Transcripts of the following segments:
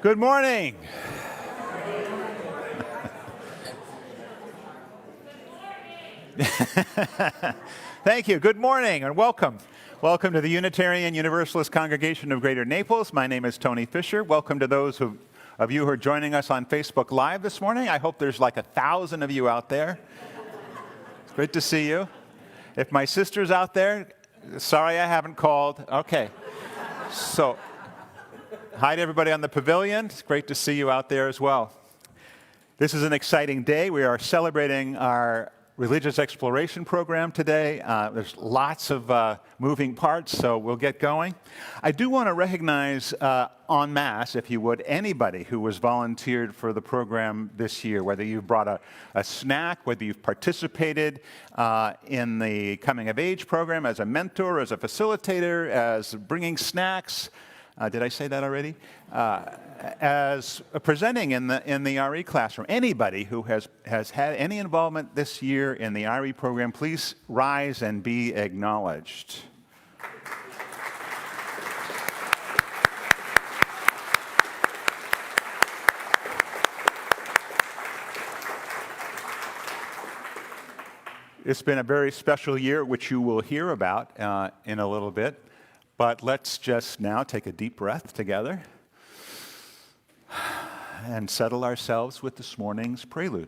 Good morning. Thank you. Good morning and welcome. Welcome to the Unitarian Universalist Congregation of Greater Naples. My name is Tony Fisher. Welcome to those of you who are joining us on Facebook Live this morning. I hope there's like 1,000 of you out there. It's great to see you. If my sister's out there, sorry I haven't called. Okay. So, hi to everybody on the pavilion. It's great to see you out there as well. This is an exciting day. We are celebrating our religious exploration program today. There's lots of moving parts, so we'll get going. I do want to recognize en masse, if you would, anybody who was volunteered for the program this year, whether you've brought a snack, whether you've participated in the coming of age program as a mentor, as a facilitator, as bringing snacks. Did I say that already? As presenting in the RE classroom. Anybody who has had any involvement this year in the RE program, please rise and be acknowledged. It's been a very special year, which you will hear about in a little bit. But let's just now take a deep breath together and settle ourselves with this morning's prelude.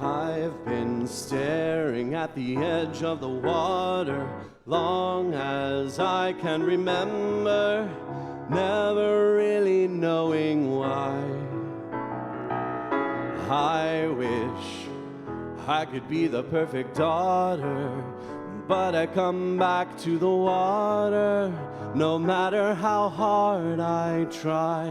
I've been staring at the edge of the water long as I can remember, never really knowing why. I wish I could be the perfect daughter, but I come back to the water no matter how hard I try.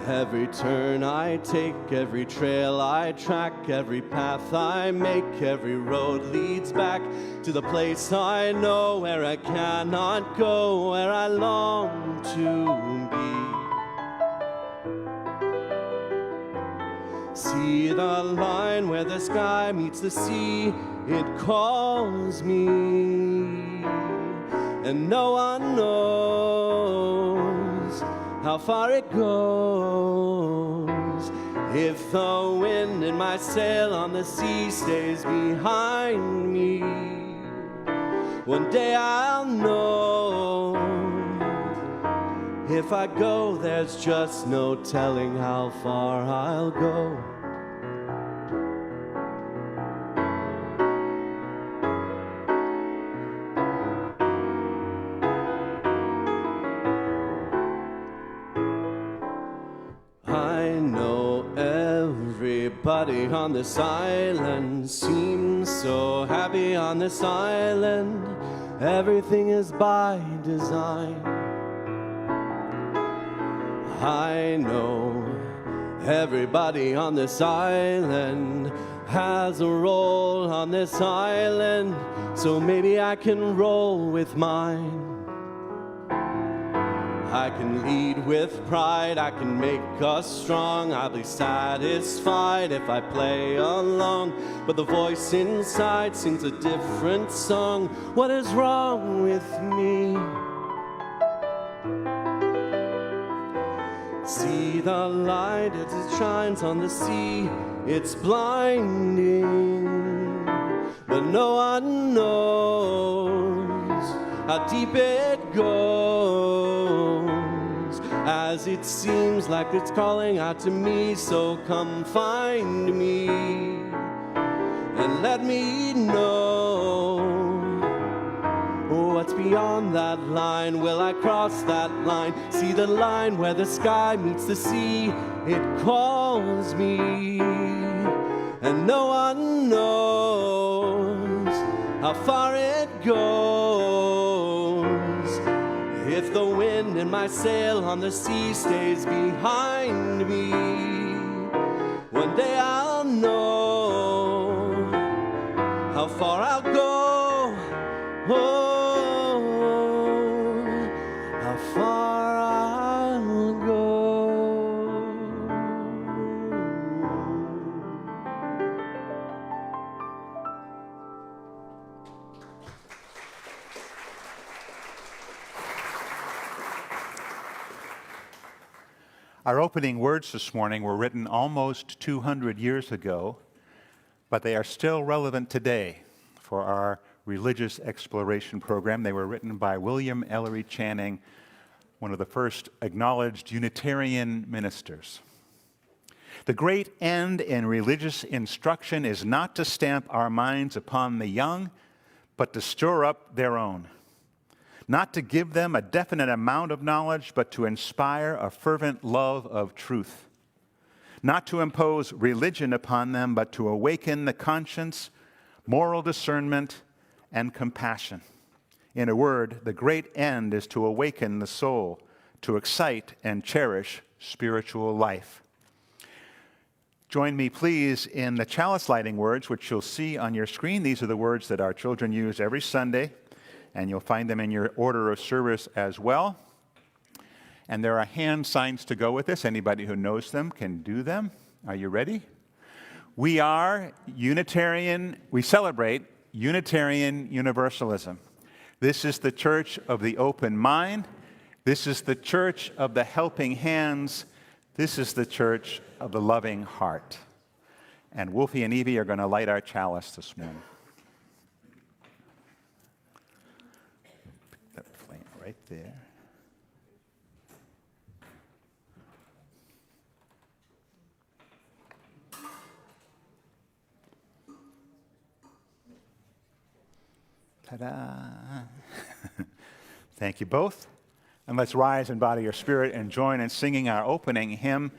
Every turn I take, every trail I track, every path I make, every road leads back to the place I know where I cannot go, where I long to be. See the line where the sky meets the sea, it calls me, and no one knows how far it goes. If the wind in my sail on the sea stays behind me, one day I'll know. If I go, there's just no telling how far I'll go. Everybody on this island seems so happy on this island. Everything is by design. I know everybody on this island has a role on this island, so maybe I can roll with mine. I can lead with pride, I can make us strong. I'll be satisfied if I play along, but the voice inside sings a different song. What is wrong with me? See the light as it shines on the sea, it's blinding, but no one knows how deep it goes, as it seems like it's calling out to me. So come find me and let me know what's beyond that line. Will I cross that line? See the line where the sky meets the sea, it calls me, and no one knows how far it goes. if the wind in my sail on the sea stays behind me, one day I'll know how far I'll go. Oh, how far I'll go. Our opening words this morning were written almost 200 years ago, but they are still relevant today for our religious exploration program. They were written by William Ellery Channing, one of the first acknowledged Unitarian ministers. The great end in religious instruction is not to stamp our minds upon the young, but to stir up their own. Not to give them a definite amount of knowledge, but to inspire a fervent love of truth. Not to impose religion upon them, but to awaken the conscience, moral discernment, and compassion. In a word, the great end is to awaken the soul, to excite and cherish spiritual life. Join me, please, in the chalice lighting words, which you'll see on your screen. These are the words that our children use every Sunday, and you'll find them in your order of service as well. And there are hand signs to go with this. Anybody who knows them can do them. Are you ready? We are Unitarian. We celebrate Unitarian Universalism. This is the church of the open mind. This is the church of the helping hands. This is the church of the loving heart. And Wolfie and Evie are going to light our chalice this morning. That flame right there. Ta-da! Thank you both. And let's rise in body or spirit and join in singing our opening hymn,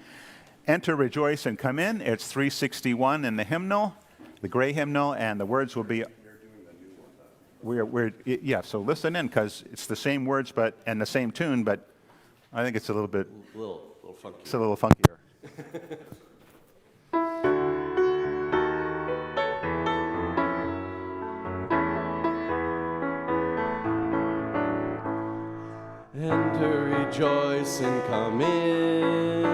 Enter, Rejoice, and Come In. It's 361 in the hymnal, the gray hymnal, and the words will be... So listen in, because it's the same words and the same tune, but I think it's a little bit... A little funky. It's a little funkier. Enter, rejoice, and come in.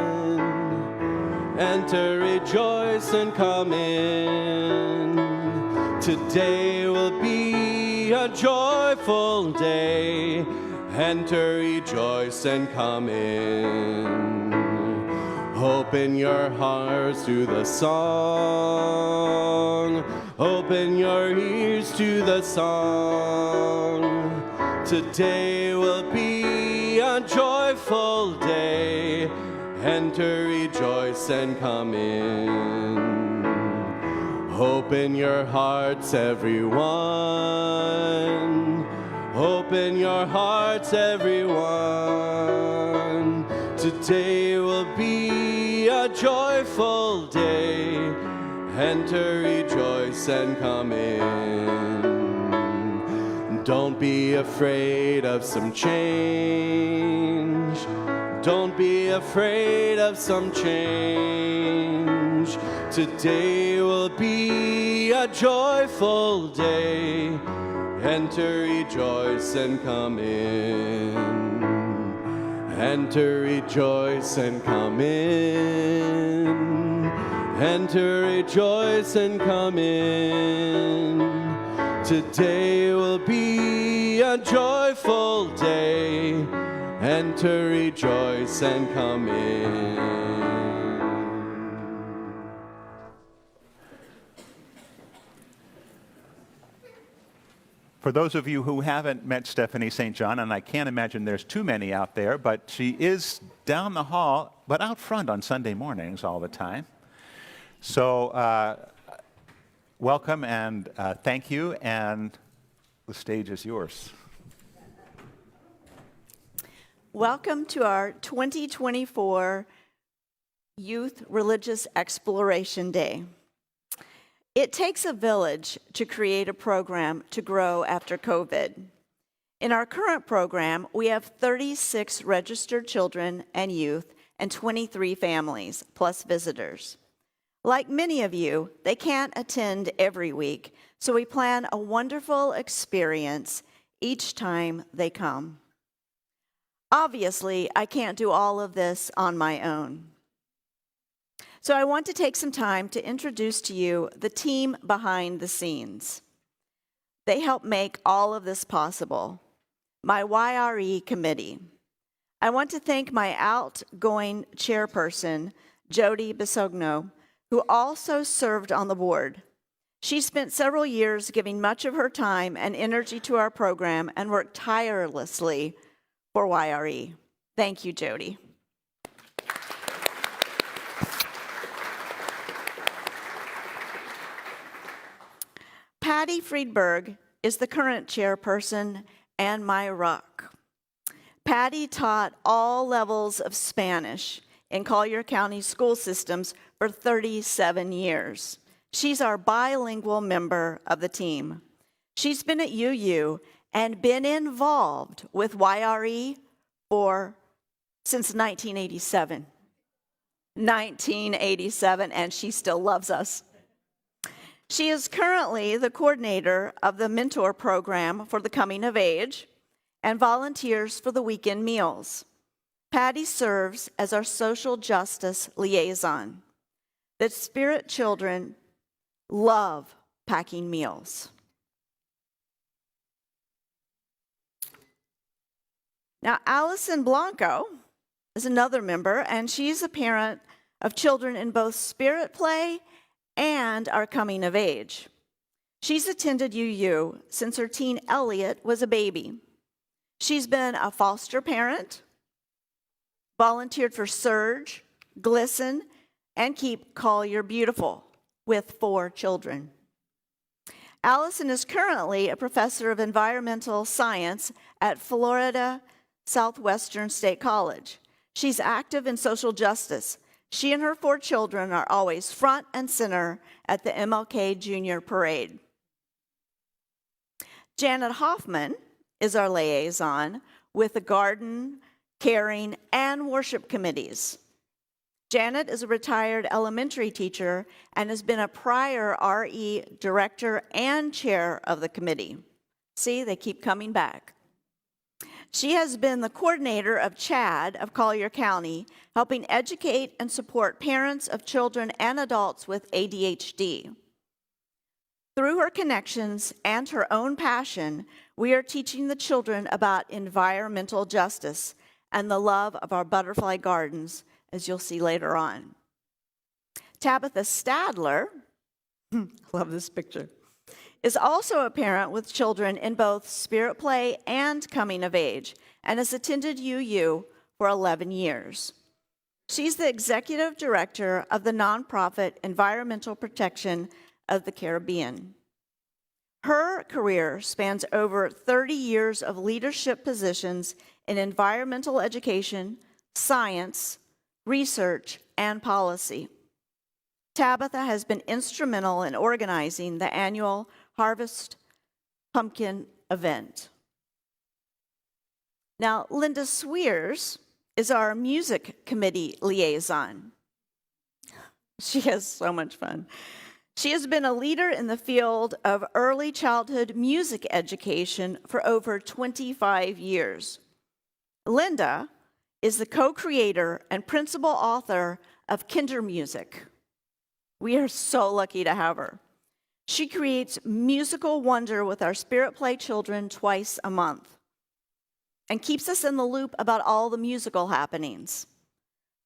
Enter, rejoice, and come in. Today will be a joyful day. Enter, rejoice, and come in. Open your hearts to the song. Open your ears to the song. Today will be a joyful day. Enter, rejoice, and come in. Open your hearts, everyone. Open your hearts, everyone. Today will be a joyful day. Enter, rejoice, and come in. Don't be afraid of some change. Don't be afraid of some change. Today will be a joyful day. Enter, rejoice, and come in. Enter, rejoice, and come in. Enter, rejoice, and come in. Today will be a joyful day. Enter, rejoice, and come in. For those of you who haven't met Stephanie St. John, and I can't imagine there's too many out there, but she is down the hall, but out front on Sunday mornings all the time. So welcome and thank you, and the stage is yours. Welcome to our 2024 Youth Religious Exploration Day. It takes a village to create a program to grow after COVID. In our current program, we have 36 registered children and youth and 23 families, plus visitors. Like many of you, they can't attend every week, so we plan a wonderful experience each time they come. Obviously, I can't do all of this on my own. So I want to take some time to introduce to you the team behind the scenes. They help make all of this possible. My YRE committee. I want to thank my outgoing chairperson, Jody Bisogno, who also served on the board. She spent several years giving much of her time and energy to our program and worked tirelessly for YRE. Thank you, Jody. Patty Friedberg is the current chairperson and my rock. Patty taught all levels of Spanish in Collier County school systems for 37 years. She's our bilingual member of the team. She's been at UU and been involved with YRE since 1987. 1987, and she still loves us. She is currently the coordinator of the mentor program for the coming of age and volunteers for the weekend meals. Patty serves as our social justice liaison. The Spirit children love packing meals. Now, Allison Blanco is another member, and she's a parent of children in both Spirit Play and our coming of age. She's attended UU since her teen Elliot was a baby. She's been a foster parent, volunteered for Surge, Glisten, and Keep Collier Beautiful with 4 children. Allison is currently a professor of environmental science at Florida Southwestern State College. She's active in social justice. She and her 4 children are always front and center at the MLK Junior Parade. Janet Hoffman is our liaison with the Garden, Caring, and Worship Committees. Janet is a retired elementary teacher and has been a prior RE director and chair of the committee. See, they keep coming back. She has been the coordinator of CHAD of Collier County, helping educate and support parents of children and adults with ADHD. Through her connections and her own passion, we are teaching the children about environmental justice and the love of our butterfly gardens, as you'll see later on. Tabitha Stadler, love this picture, is also a parent with children in both Spirit Play and Coming of Age, and has attended UU for 11 years. She's the executive director of the nonprofit Environmental Protection of the Caribbean. Her career spans over 30 years of leadership positions in environmental education, science, research, and policy. Tabitha has been instrumental in organizing the annual Harvest Pumpkin event. Now, Linda Sweers is our music committee liaison. She has so much fun. She has been a leader in the field of early childhood music education for over 25 years. Linda is the co-creator and principal author of Kindermusik. We are so lucky to have her. She creates musical wonder with our Spirit Play children twice a month and keeps us in the loop about all the musical happenings.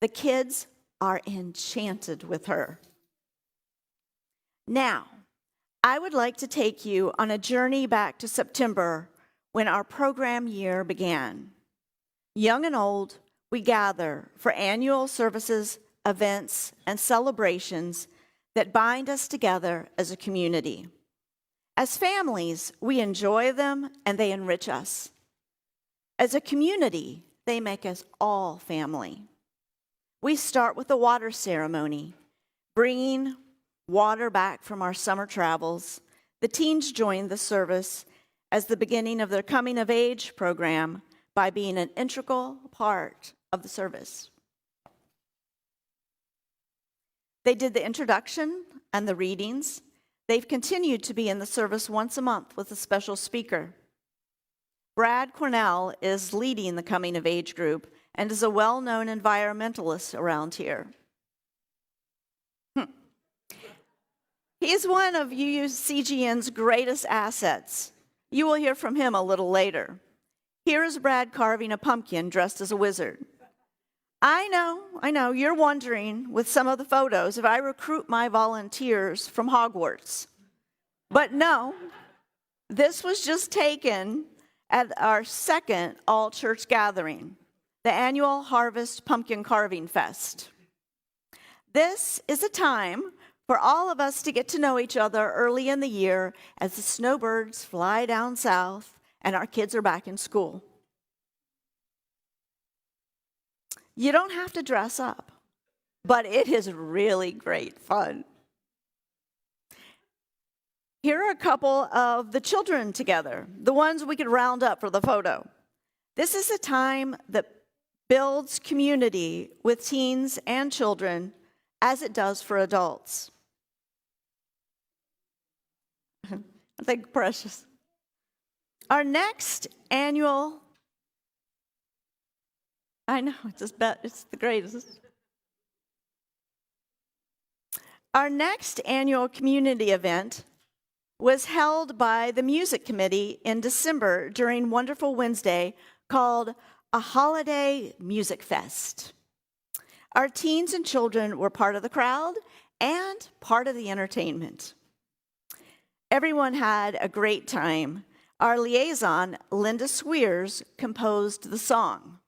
The kids are enchanted with her. Now, I would like to take you on a journey back to September when our program year began. Young and old, we gather for annual services, events, and celebrations that bind us together as a community. As families, we enjoy them and they enrich us. As a community, they make us all family. We start with the water ceremony, bringing water back from our summer travels. The teens join the service as the beginning of their coming of age program by being an integral part of the service. They did the introduction and the readings. They've continued to be in the service once a month with a special speaker. Brad Cornell is leading the coming of age group and is a well-known environmentalist around here. He's one of UCGN's greatest assets. You will hear from him a little later. Here is Brad carving a pumpkin dressed as a wizard. I know, you're wondering with some of the photos if I recruit my volunteers from Hogwarts. But no, this was just taken at our second all-church gathering, the annual Harvest Pumpkin Carving Fest. This is a time for all of us to get to know each other early in the year as the snowbirds fly down south and our kids are back in school. You don't have to dress up, but it is really great fun. Here are a couple of the children together, the ones we could round up for the photo. This is a time that builds community with teens and children as it does for adults. I think precious. Our next annual, I know, it's the greatest. Our next annual community event was held by the music committee in December during Wonderful Wednesday, called a Holiday Music Fest. Our teens and children were part of the crowd and part of the entertainment. Everyone had a great time. Our liaison, Linda Swears, composed the song.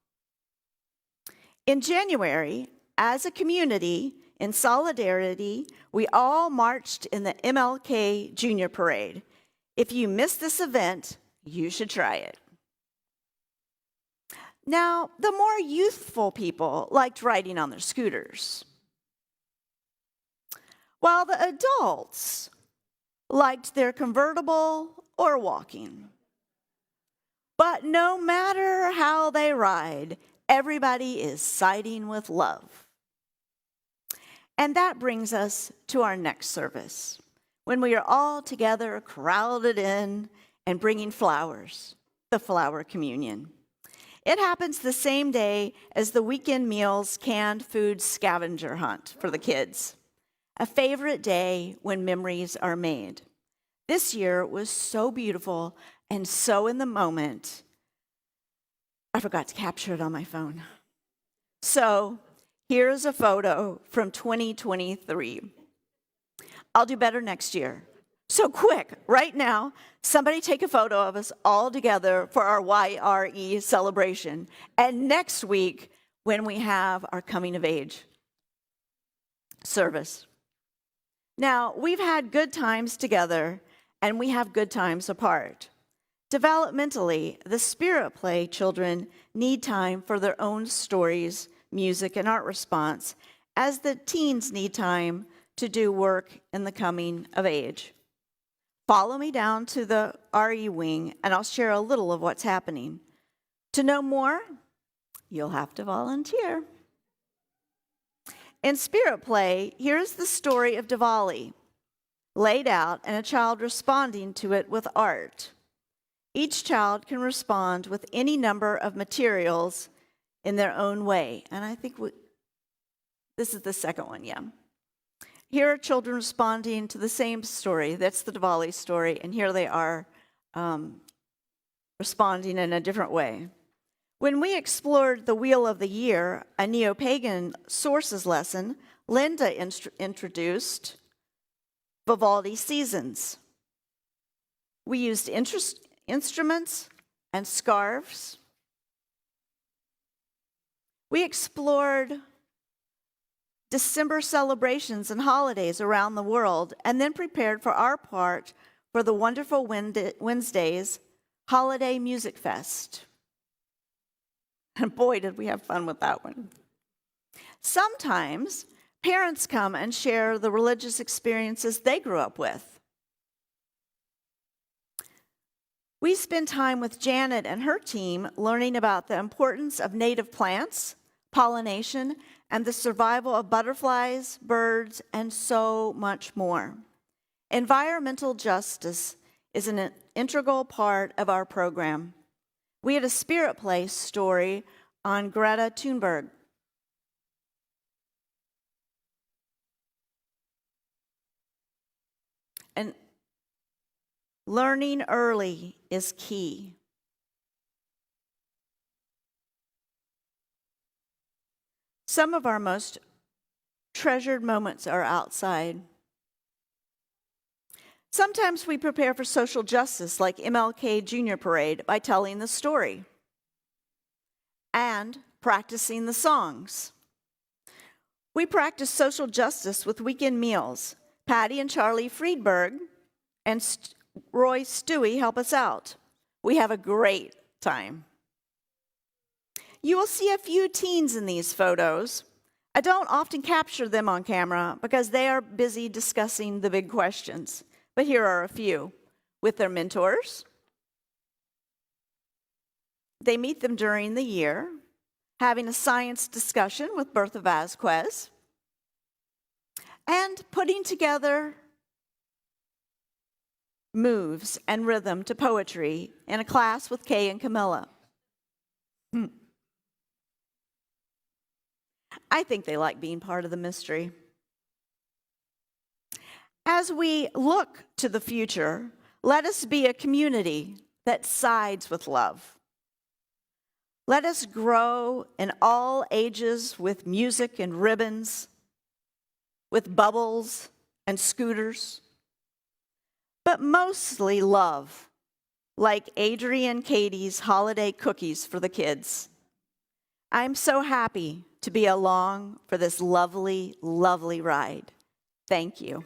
In January, as a community, in solidarity, we all marched in the MLK Junior Parade. If you missed this event, you should try it. Now, the more youthful people liked riding on their scooters, while the adults liked their convertible or walking. But no matter how they ride, everybody is siding with love. And that brings us to our next service, when we are all together, crowded in, and bringing flowers, the flower communion. It happens the same day as the weekend meals canned food scavenger hunt for the kids, a favorite day when memories are made. This year was so beautiful and so in the moment, I forgot to capture it on my phone. So here's a photo from 2023. I'll do better next year. So quick, right now, somebody take a photo of us all together for our YRE celebration. And next week, when we have our coming of age service. Now, we've had good times together, and we have good times apart. Developmentally, the Spirit Play children need time for their own stories, music, and art response, as the teens need time to do work in the coming of age. Follow me down to the RE wing, and I'll share a little of what's happening. To know more, you'll have to volunteer. In Spirit Play, here's the story of Diwali, laid out and a child responding to it with art. Each child can respond with any number of materials in their own way. And I think this is the second one, yeah. Here are children responding to the same story. That's the Diwali story, and here they are responding in a different way. When we explored the Wheel of the Year, a neo-pagan sources lesson, Linda introduced Vivaldi Seasons. We used instruments and scarves. We explored December celebrations and holidays around the world, and then prepared for our part for the Wonderful Wednesdays Holiday Music Fest. And boy, did we have fun with that one. Sometimes parents come and share the religious experiences they grew up with. We spend time with Janet and her team learning about the importance of native plants, pollination, and the survival of butterflies, birds, and so much more. Environmental justice is an integral part of our program. We had a Spirit Place story on Greta Thunberg. And learning early is key. Some of our most treasured moments are outside. Sometimes we prepare for social justice, like MLK Junior Parade, by telling the story and practicing the songs. We practice social justice with weekend meals. Patty and Charlie Friedberg and Roy Stewie help us out. We have a great time. You will see a few teens in these photos. I don't often capture them on camera because they are busy discussing the big questions. But here are a few. With their mentors. They meet them during the year, having a science discussion with Bertha Vasquez, and putting together moves and rhythm to poetry in a class with Kay and Camilla. I think they like being part of the mystery. As we look to the future, let us be a community that sides with love. Let us grow in all ages with music and ribbons, with bubbles and scooters, but mostly love, like Adrian Katie's holiday cookies for the kids. I'm so happy to be along for this lovely, lovely ride. Thank you.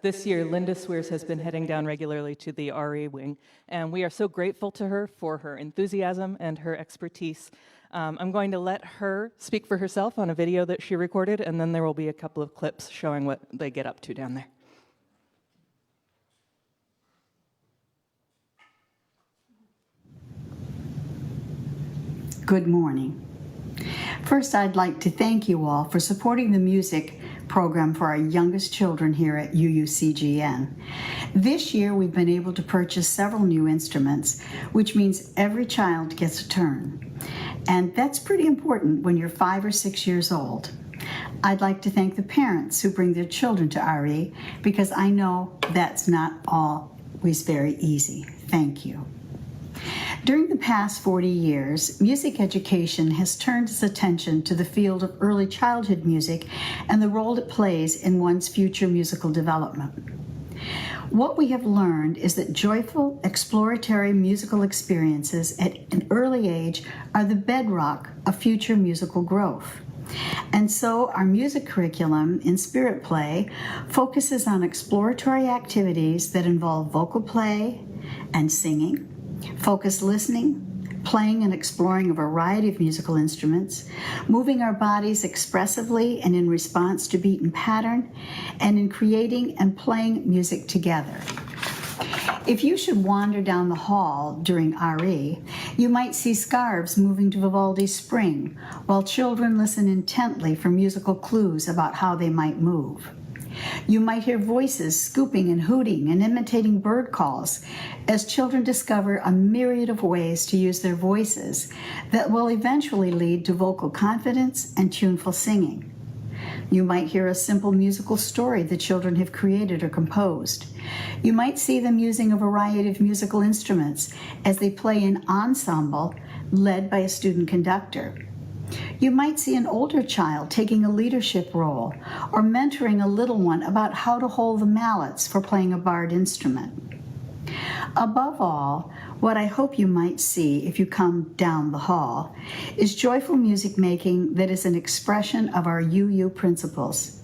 This year, Linda Swears has been heading down regularly to the RA wing, and we are so grateful to her for her enthusiasm and her expertise. I'm going to let her speak for herself on a video that she recorded, and then there will be a couple of clips showing what they get up to down there. Good morning. First, I'd like to thank you all for supporting the music program for our youngest children here at UUCGN. This year, we've been able to purchase several new instruments, which means every child gets a turn. And that's pretty important when you're 5 or 6 years old. I'd like to thank the parents who bring their children to RE, because I know that's not always very easy. Thank you. During the past 40 years, music education has turned its attention to the field of early childhood music and the role it plays in one's future musical development. What we have learned is that joyful, exploratory musical experiences at an early age are the bedrock of future musical growth. And so our music curriculum in Spirit Play focuses on exploratory activities that involve vocal play and singing, focused listening, playing and exploring a variety of musical instruments, moving our bodies expressively and in response to beat and pattern, and in creating and playing music together. If you should wander down the hall during RE, you might see scarves moving to Vivaldi's Spring, while children listen intently for musical clues about how they might move. You might hear voices scooping and hooting and imitating bird calls as children discover a myriad of ways to use their voices that will eventually lead to vocal confidence and tuneful singing. You might hear a simple musical story the children have created or composed. You might see them using a variety of musical instruments as they play in ensemble led by a student conductor. You might see an older child taking a leadership role or mentoring a little one about how to hold the mallets for playing a barred instrument. Above all, what I hope you might see if you come down the hall is joyful music making that is an expression of our UU principles.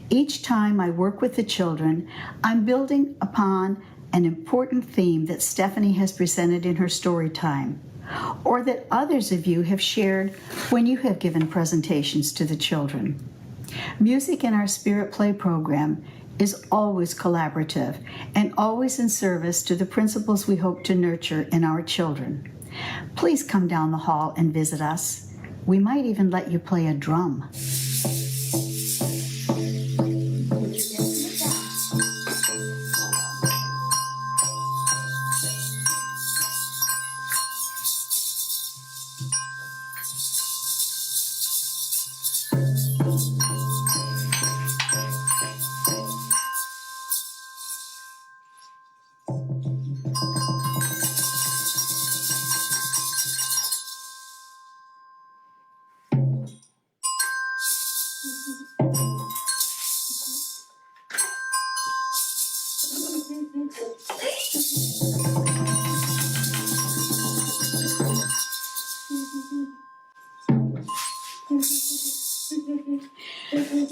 Each time I work with the children, I'm building upon an important theme that Stephanie has presented in her story time, or that others of you have shared when you have given presentations to the children. Music in our Spirit Play program is always collaborative and always in service to the principles we hope to nurture in our children. Please come down the hall and visit us. We might even let you play a drum.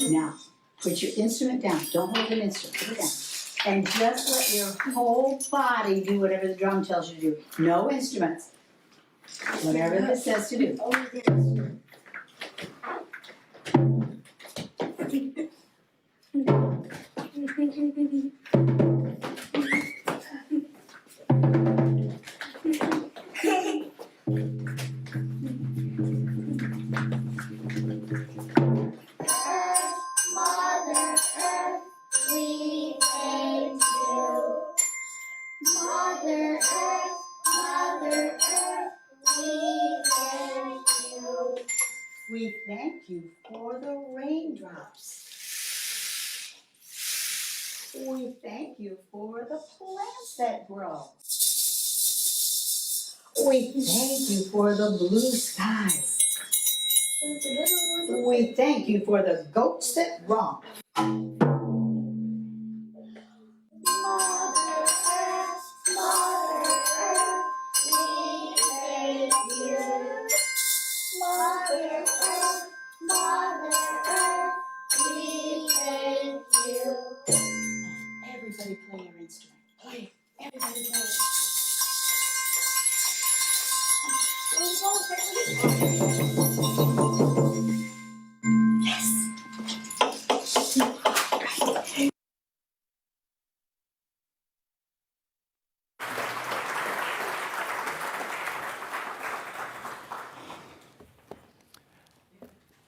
Now, put your instrument down. Don't hold an instrument. Put it down. And just let your whole body do whatever the drum tells you to do. No instruments. Whatever this says to do. We thank you for the raindrops. We thank you for the plants that grow. We thank you for the blue skies. We thank you for the goats that romp. Everybody play your instrument. Play. Everybody play. Yes.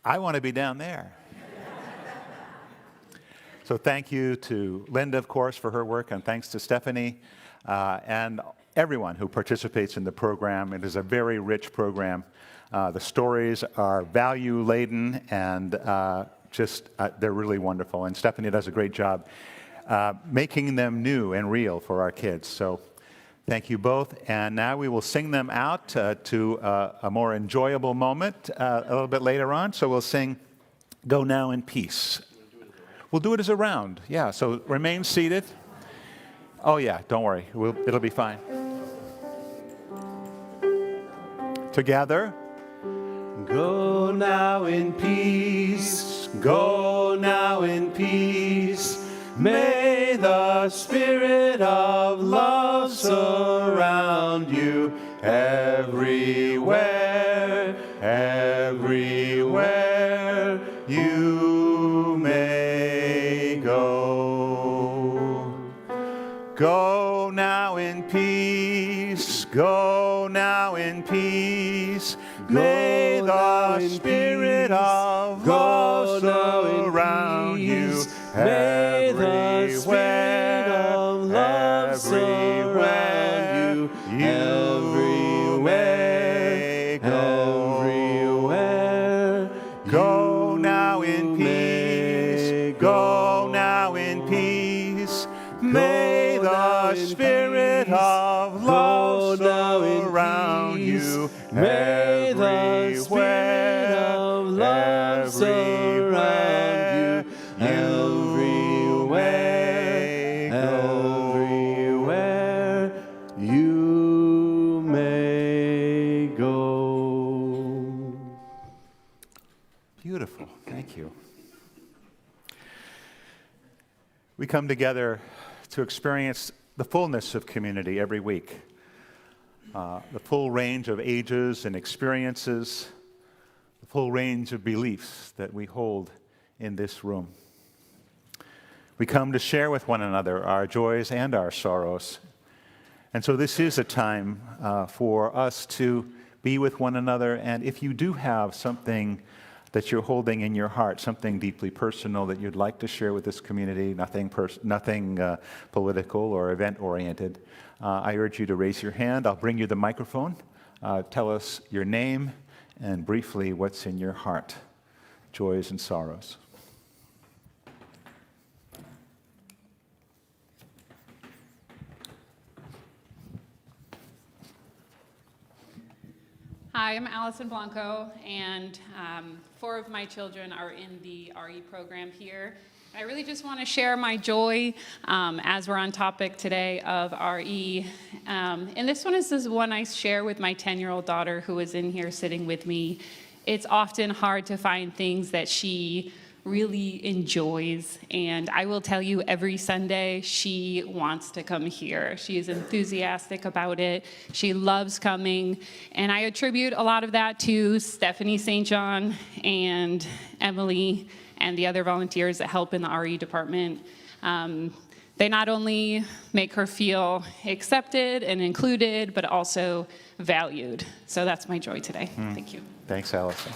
I want to be down there. So thank you to Linda, of course, for her work, and thanks to Stephanie and everyone who participates in the program. It is a very rich program. The stories are value-laden and they're really wonderful. And Stephanie does a great job making them new and real for our kids. So thank you both. And now we will sing them out to a more enjoyable moment a little bit later on. So we'll sing Go Now in Peace. We'll do it as a round. Yeah, so remain seated. Oh, yeah, don't worry. It'll be fine. Together. Go now in peace, go now in peace. May the spirit of love surround you everywhere, everywhere you may go. Go now in peace, go now in peace. May the spirit of love surround you everywhere, everywhere you may go. Go now in peace, go now in peace. May the spirit of love surround you everywhere you may go. Beautiful. Thank you. We come together to experience the fullness of community every week, the full range of ages and experiences, the full range of beliefs that we hold in this room. We come to share with one another our joys and our sorrows. And so this is a time for us to be with one another. And if you do have something that you're holding in your heart, something deeply personal that you'd like to share with this community, nothing political or event-oriented, I urge you to raise your hand. I'll bring you the microphone. Tell us your name and briefly what's in your heart, joys and sorrows. Hi, I'm Allison Blanco, and 4 of my children are in the RE program here. I really just want to share my joy as we're on topic today of RE. And this one is the one I share with my 10-year-old daughter who is in here sitting with me. It's often hard to find things that she really enjoys, and I will tell you every Sunday she wants to come here. She is enthusiastic about it. She loves coming, and I attribute a lot of that to Stephanie St. John and Emily and the other volunteers that help in the RE department. They not only make her feel accepted and included, but also valued. So that's my joy today. Thank you. Thanks, Allison.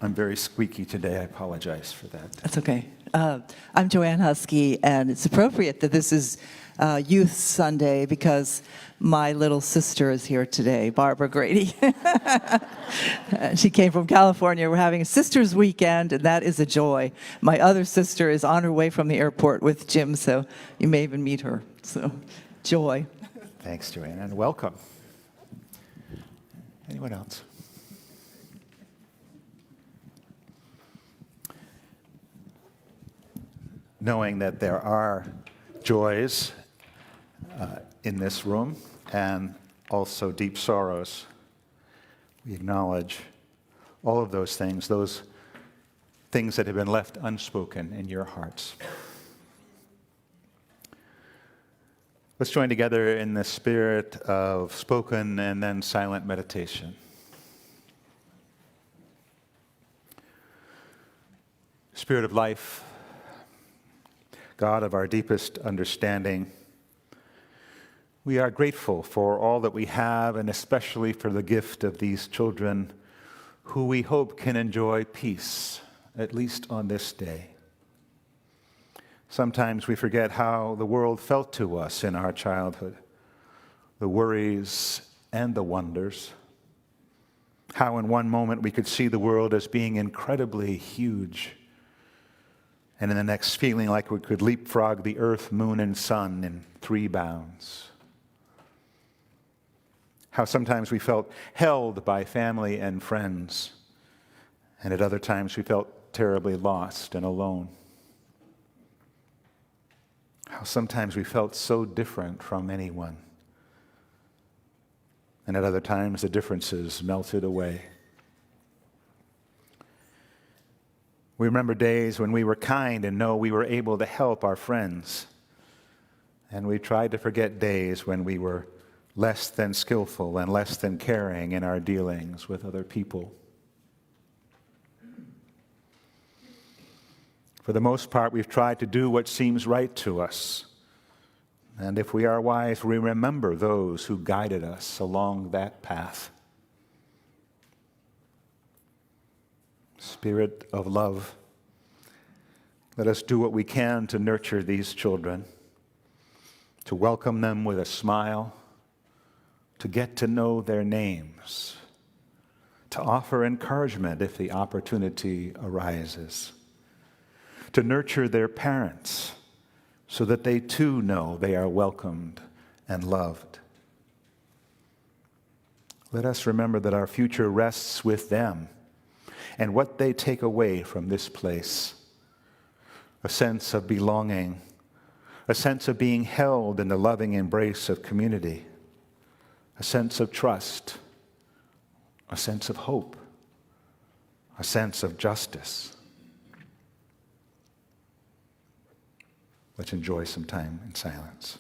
I'm very squeaky today. I apologize for that. That's okay. I'm Joanne Husky, and it's appropriate that this is Youth Sunday because my little sister is here today, Barbara Grady. She came from California. We're having a sister's weekend, and that is a joy. My other sister is on her way from the airport with Jim, so you may even meet her. So, joy. Thanks, Joanne, and welcome. Anyone else? Knowing that there are joys in this room and also deep sorrows, we acknowledge all of those things that have been left unspoken in your hearts. Let's join together in the spirit of spoken and then silent meditation. Spirit of life, God of our deepest understanding, we are grateful for all that we have and especially for the gift of these children who we hope can enjoy peace, at least on this day. Sometimes we forget how the world felt to us in our childhood, the worries and the wonders, how in one moment we could see the world as being incredibly huge, and in the next feeling like we could leapfrog the earth, moon, and sun in 3 bounds. How sometimes we felt held by family and friends, and at other times we felt terribly lost and alone. How sometimes we felt so different from anyone, and at other times the differences melted away. We remember days when we were kind and know we were able to help our friends. And we tried to forget days when we were less than skillful and less than caring in our dealings with other people. For the most part, we've tried to do what seems right to us. And if we are wise, we remember those who guided us along that path. Spirit of love, let us do what we can to nurture these children, to welcome them with a smile, to get to know their names, to offer encouragement if the opportunity arises, to nurture their parents so that they too know they are welcomed and loved. Let us remember that our future rests with them and what they take away from this place. A sense of belonging, a sense of being held in the loving embrace of community, a sense of trust, a sense of hope, a sense of justice. Let's enjoy some time in silence.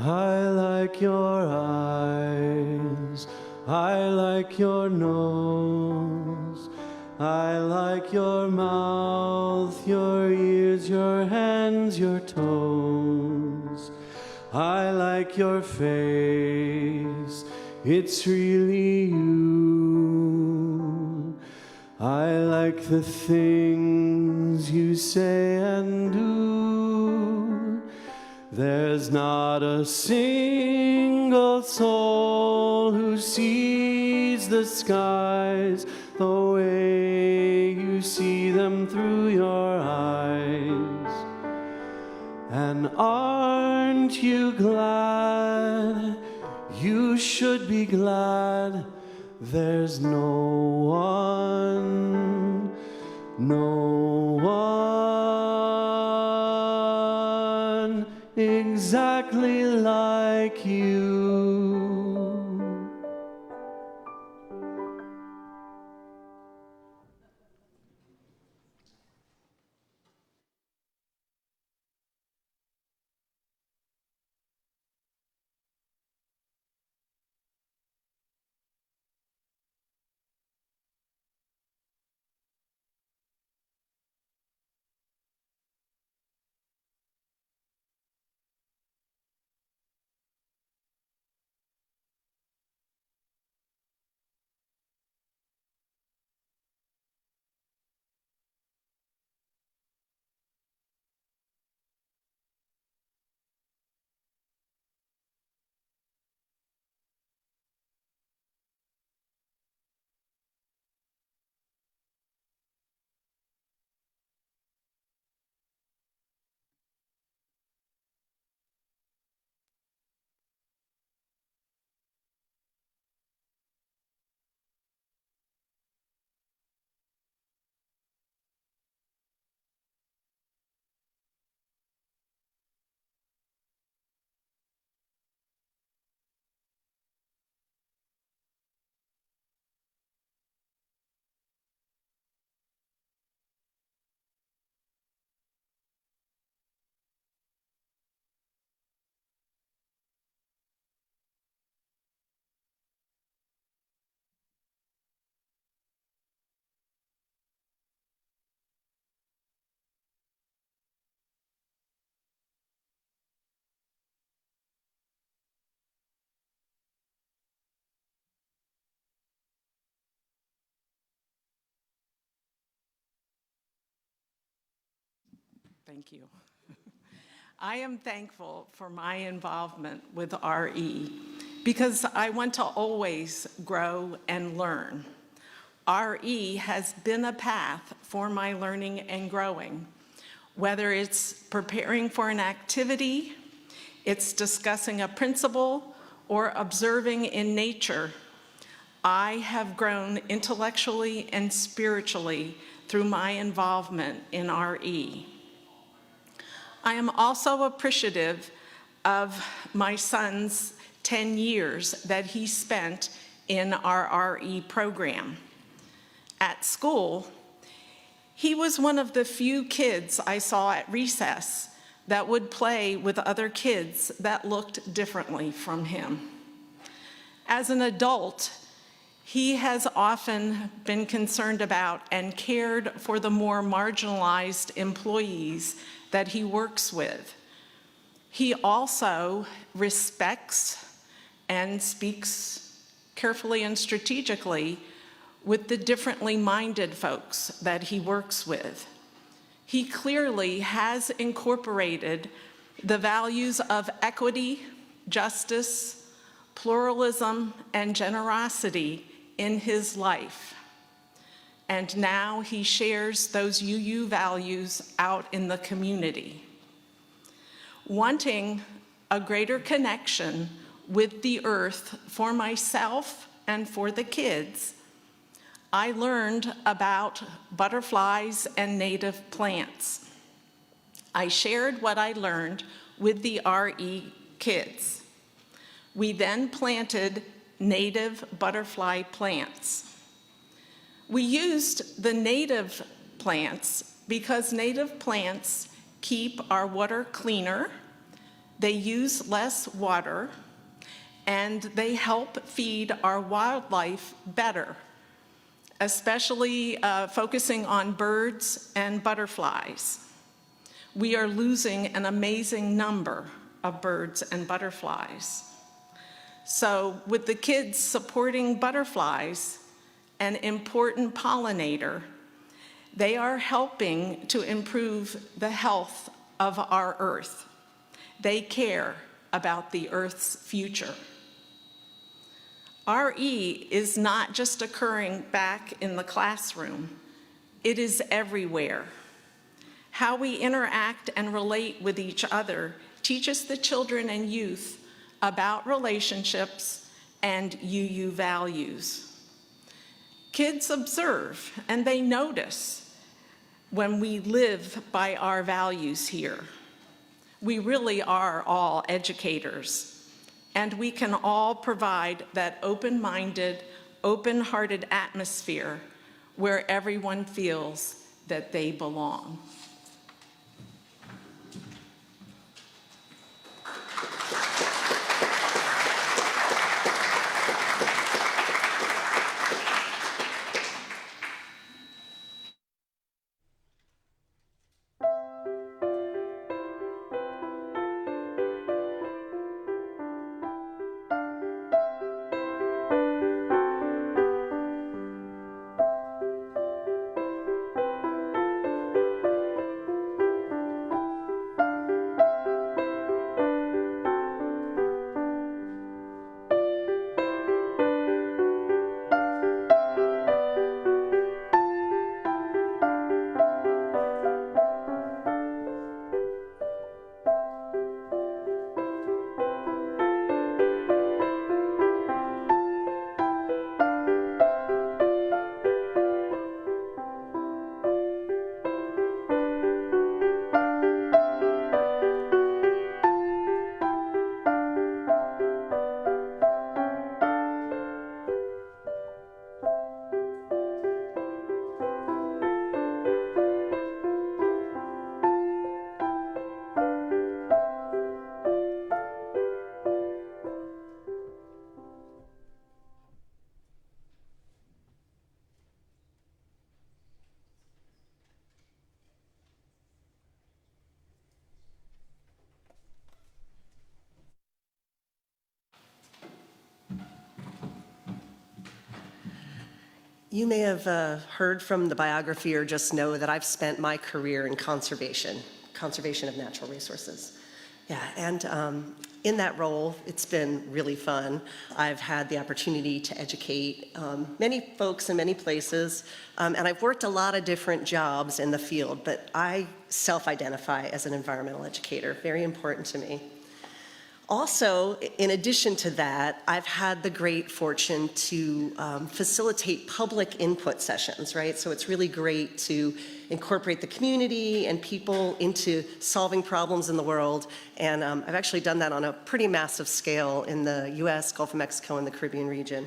I like your eyes, I like your nose, I like your mouth, your ears, your hands, your toes. I like your face, it's really you. I like the things you say and do. There's not a single soul who sees the skies the way you see them through your eyes. And aren't you glad? You should be glad. There's no one exactly like you. Thank you. I am thankful for my involvement with RE because I want to always grow and learn. RE has been a path for my learning and growing, whether it's preparing for an activity, it's discussing a principle, or observing in nature. I have grown intellectually and spiritually through my involvement in RE. I am also appreciative of my son's 10 years that he spent in our RE program. At school, he was one of the few kids I saw at recess that would play with other kids that looked differently from him. As an adult, he has often been concerned about and cared for the more marginalized employees that he works with. He also respects and speaks carefully and strategically with the differently minded folks that he works with. He clearly has incorporated the values of equity, justice, pluralism, and generosity in his life. And now he shares those UU values out in the community. Wanting a greater connection with the earth for myself and for the kids, I learned about butterflies and native plants. I shared what I learned with the RE kids. We then planted native butterfly plants. We used the native plants because native plants keep our water cleaner, they use less water, and they help feed our wildlife better, especially focusing on birds and butterflies. We are losing an amazing number of birds and butterflies. So with the kids supporting butterflies, an important pollinator, they are helping to improve the health of our earth. They care about the earth's future. RE is not just occurring back in the classroom, it is everywhere. How we interact and relate with each other teaches the children and youth about relationships and UU values. Kids observe and they notice when we live by our values here. We really are all educators, and we can all provide that open-minded, open-hearted atmosphere where everyone feels that they belong. You may have heard from the biography or just know that I've spent my career in conservation of natural resources. Yeah, and in that role, it's been really fun. I've had the opportunity to educate many folks in many places, and I've worked a lot of different jobs in the field, but I self-identify as an environmental educator, very important to me. Also, in addition to that, I've had the great fortune to facilitate public input sessions, right? So it's really great to incorporate the community and people into solving problems in the world. And I've actually done that on a pretty massive scale in the US, Gulf of Mexico, and the Caribbean region.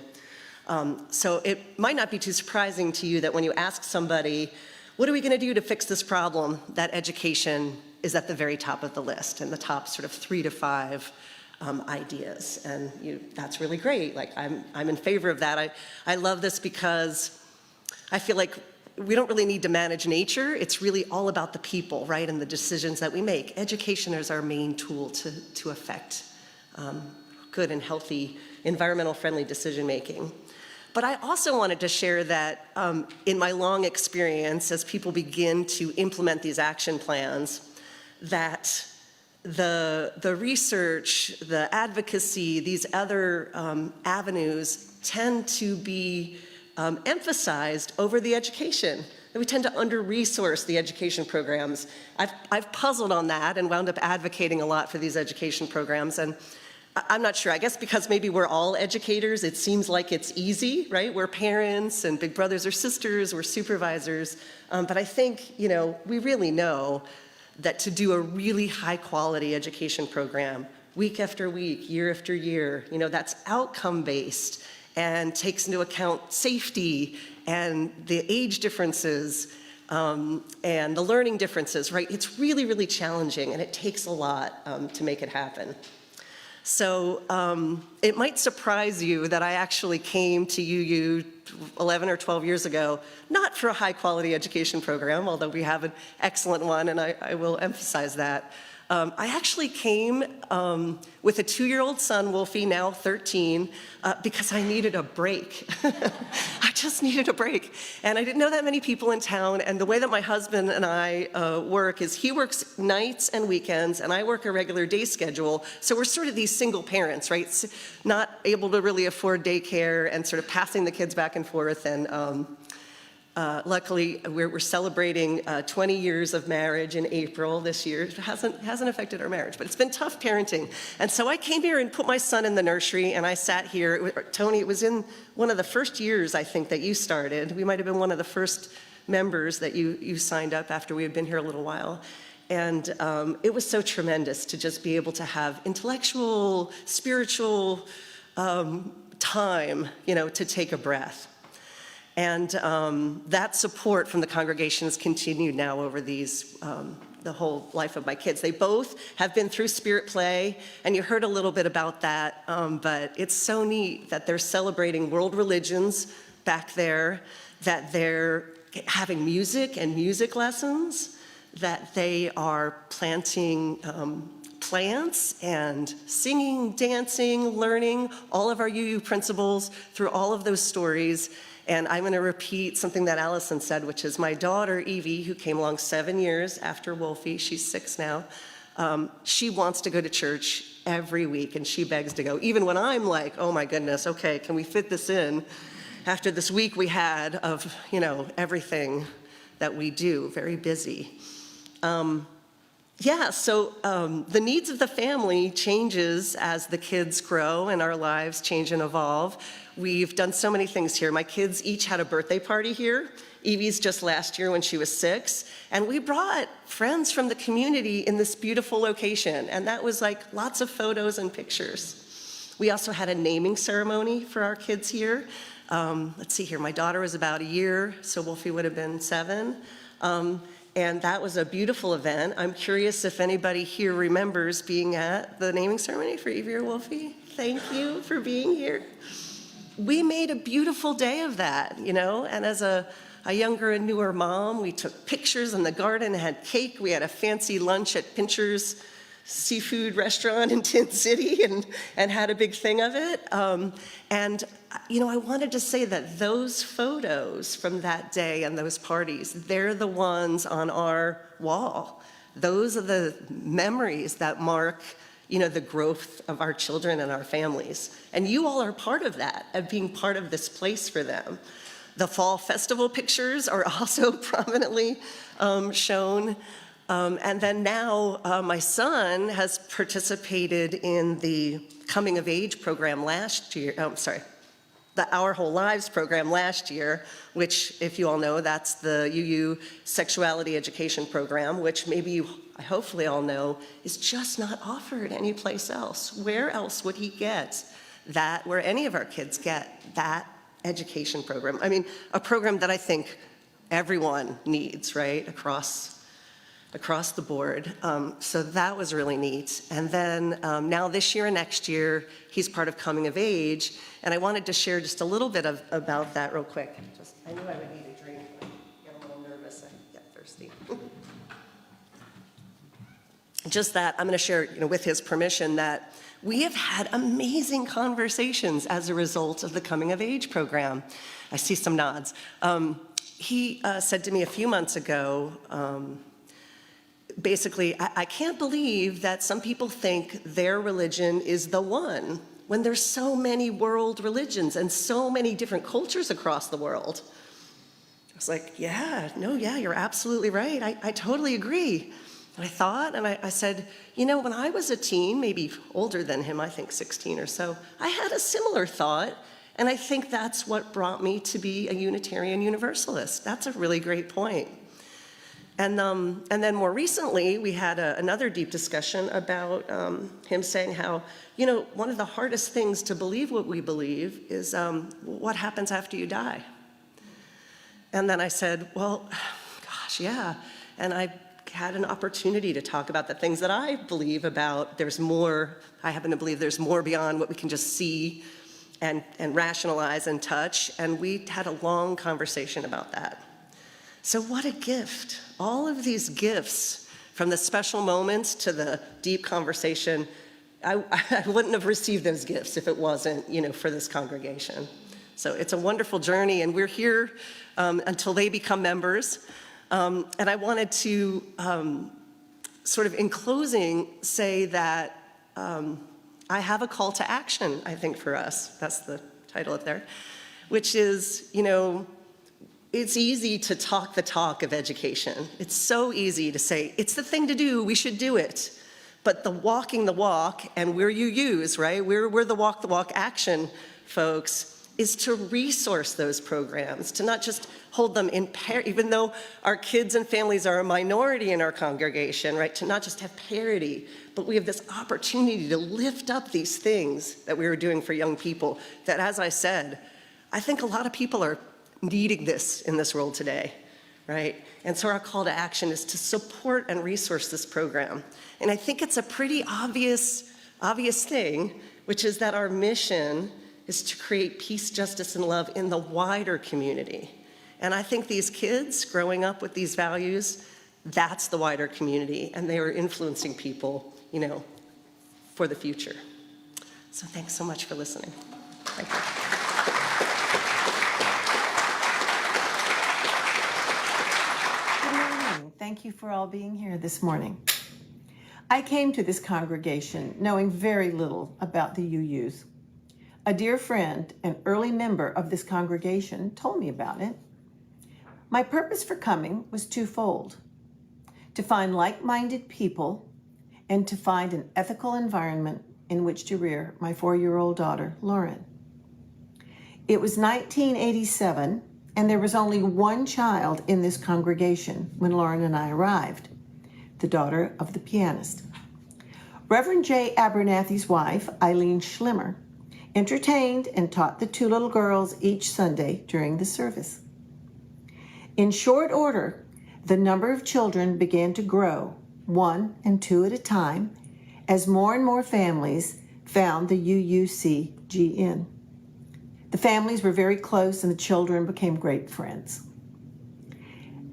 So it might not be too surprising to you that when you ask somebody, what are we going to do to fix this problem, that education is at the very top of the list, and the top sort of 3 to 5 ideas, and that's really great. Like I'm in favor of that. I love this because I feel like we don't really need to manage nature. It's really all about the people, right, and the decisions that we make. Education is our main tool to affect good and healthy environmental friendly decision making. But I also wanted to share that in my long experience, as people begin to implement these action plans, that the research, the advocacy, these other avenues tend to be emphasized over the education. We tend to under-resource the education programs. I've puzzled on that and wound up advocating a lot for these education programs. And I'm not sure, I guess because maybe we're all educators, it seems like it's easy, right? We're parents and big brothers or sisters, we're supervisors. But I think, we really know that to do a really high quality education program, week after week, year after year, that's outcome based and takes into account safety and the age differences and the learning differences, right? It's really, really challenging, and it takes a lot to make it happen. So it might surprise you that I actually came to UU 11 or 12 years ago, not for a high quality education program, although we have an excellent one, and I will emphasize that. I actually came with a 2-year-old son, Wolfie, now 13, because I needed a break. I just needed a break. And I didn't know that many people in town, and the way that my husband and I work is he works nights and weekends, and I work a regular day schedule, so we're sort of these single parents, right? Not able to really afford daycare and sort of passing the kids back and forth, and luckily, we're celebrating 20 years of marriage in April this year. It hasn't affected our marriage, but it's been tough parenting. And so I came here and put my son in the nursery, and I sat here. Tony, it was in one of the first years, I think, that you started. We might have been one of the first members that you signed up after we had been here a little while. And it was so tremendous to just be able to have intellectual, spiritual time, to take a breath. And that support from the congregation has continued now over the whole life of my kids. They both have been through Spirit Play, and you heard a little bit about that, but it's so neat that they're celebrating world religions back there, that they're having music and music lessons, that they are planting plants and singing, dancing, learning all of our UU principles through all of those stories. And I'm going to repeat something that Allison said, which is my daughter, Evie, who came along 7 years after Wolfie, she's 6 now, she wants to go to church every week, and she begs to go. Even when I'm like, oh my goodness, okay, can we fit this in after this week we had of, everything that we do, very busy. So the needs of the family changes as the kids grow and our lives change and evolve. We've done so many things here. My kids each had a birthday party here. Evie's just last year when she was 6. And we brought friends from the community in this beautiful location. And that was like lots of photos and pictures. We also had a naming ceremony for our kids here. Let's see here, my daughter was about a year, so Wolfie would have been 7. And that was a beautiful event. I'm curious if anybody here remembers being at the naming ceremony for Evie or Wolfie. Thank you for being here. We made a beautiful day of that, and as a younger and newer mom, we took pictures in the garden, had cake, we had a fancy lunch at Pincher's seafood restaurant in Tin City and had a big thing of it. I wanted to say that those photos from that day and those parties, they're the ones on our wall. Those are the memories that mark the growth of our children and our families. And you all are part of that, of being part of this place for them. The fall festival pictures are also prominently shown. And then now my son has participated in the Coming of Age program last year. The Our Whole Lives program last year, which, if you all know, that's the UU sexuality education program, which maybe you hopefully all know is just not offered anyplace else. Where else would he get that, where any of our kids get that education program? I mean, a program that I think everyone needs, right, across the board. So that was really neat. And then now this year and next year, he's part of Coming of Age. And I wanted to share just a little bit about that real quick. I knew I would need a drink. I get a little nervous. I get thirsty. just that I'm going to share, with his permission, that we have had amazing conversations as a result of the Coming of Age program. I see some nods. He said to me a few months ago, basically, I can't believe that some people think their religion is the one when there's so many world religions and so many different cultures across the world. I was like, yeah, you're absolutely right. I totally agree. And I thought, and I said, when I was a teen, maybe older than him, I think 16 or so, I had a similar thought. And I think that's what brought me to be a Unitarian Universalist. That's a really great point. And then more recently, we had another deep discussion about him saying how, one of the hardest things to believe what we believe is what happens after you die. And then I said, well, gosh, yeah. And I had an opportunity to talk about the things that I believe about. There's more. I happen to believe there's more beyond what we can just see and rationalize and touch. And we had a long conversation about that. So what a gift. All of these gifts, from the special moments to the deep conversation, I wouldn't have received those gifts if it wasn't, for this congregation. So it's a wonderful journey, and we're here until they become members. And I wanted to sort of in closing say that I have a call to action, I think, for us. That's the title up there, which is, it's easy to talk the talk of education. It's so easy to say, it's the thing to do, we should do it. But the walking the walk, and we're UUs, right? We're the walk action folks, is to resource those programs, to not just hold them in even though our kids and families are a minority in our congregation, right? To not just have parity, but we have this opportunity to lift up these things that we were doing for young people that, as I said, I think a lot of people are needing this in this world today, right? And so our call to action is to support and resource this program. And I think it's a pretty obvious thing, which is that our mission is to create peace, justice, and love in the wider community. And I think these kids growing up with these values, that's the wider community, and they are influencing people, for the future. So thanks so much for listening. Thank you. Thank you for all being here this morning. I came to this congregation knowing very little about the UUs. A dear friend, an early member of this congregation, told me about it. My purpose for coming was twofold: to find like-minded people and to find an ethical environment in which to rear my 4-year-old daughter, Lauren. It was 1987, and there was only one child in this congregation when Lauren and I arrived, the daughter of the pianist. Reverend J. Abernathy's wife, Eileen Schlimmer, entertained and taught the 2 little girls each Sunday during the service. In short order, the number of children began to grow, 1 and 2 at a time, as more and more families found the UUCGN. The families were very close and the children became great friends.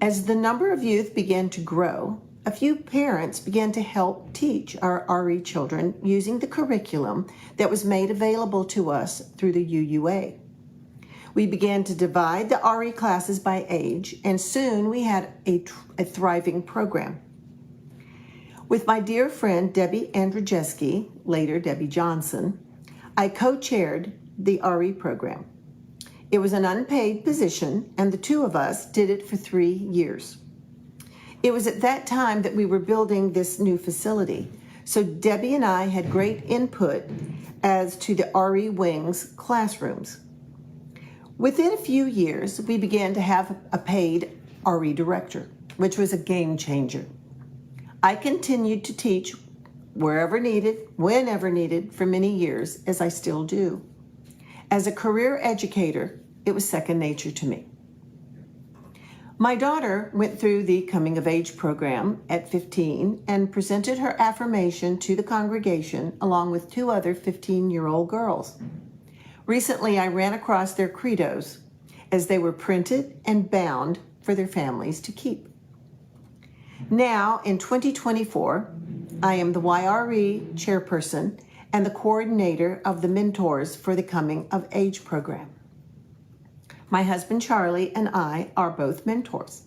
As the number of youth began to grow, a few parents began to help teach our RE children using the curriculum that was made available to us through the UUA. We began to divide the RE classes by age, and soon we had a thriving program. With my dear friend Debbie Andrzejewski, later Debbie Johnson, I co-chaired the RE program. It was an unpaid position, and the 2 of us did it for 3 years. It was at that time that we were building this new facility, so Debbie and I had great input as to the RE Wing's classrooms. Within a few years, we began to have a paid RE director, which was a game changer. I continued to teach wherever needed, whenever needed, for many years, as I still do. As a career educator, it was second nature to me. My daughter went through the Coming of Age program at 15 and presented her affirmation to the congregation along with 2 other 15-year-old girls. Recently, I ran across their credos as they were printed and bound for their families to keep. Now, in 2024, I am the YRE chairperson and the coordinator of the Mentors for the Coming of Age program. My husband Charlie and I are both mentors.